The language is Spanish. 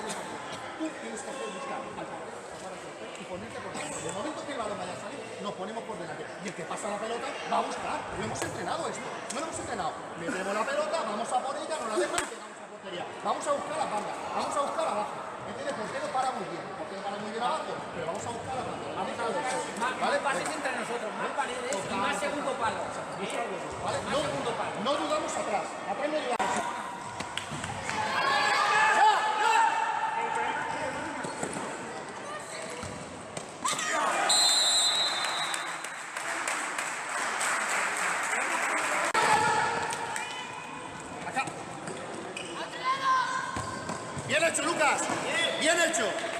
Tú tienes que hacer buscar al portero, tapar al portero y ponerte por delante. En el momento que el balón vaya a salir, nos ponemos por delante. Y el que pasa la pelota va a buscar. Lo hemos entrenado esto. No lo hemos entrenado. Metemos la pelota, vamos a por ella, no la dejan y pegamos a portería. Vamos a buscar la banda, vamos a buscar abajo. ¿Entiendes? El portero para muy bien. El portero para muy bien abajo, pero vamos a buscar la banda. Más pases entre nosotros, más paredes y más segundo palo. ¿Vale? Más segundo palo. No dudamos atrás. Atrás no dudamos. Bien hecho, Lucas. Bien hecho.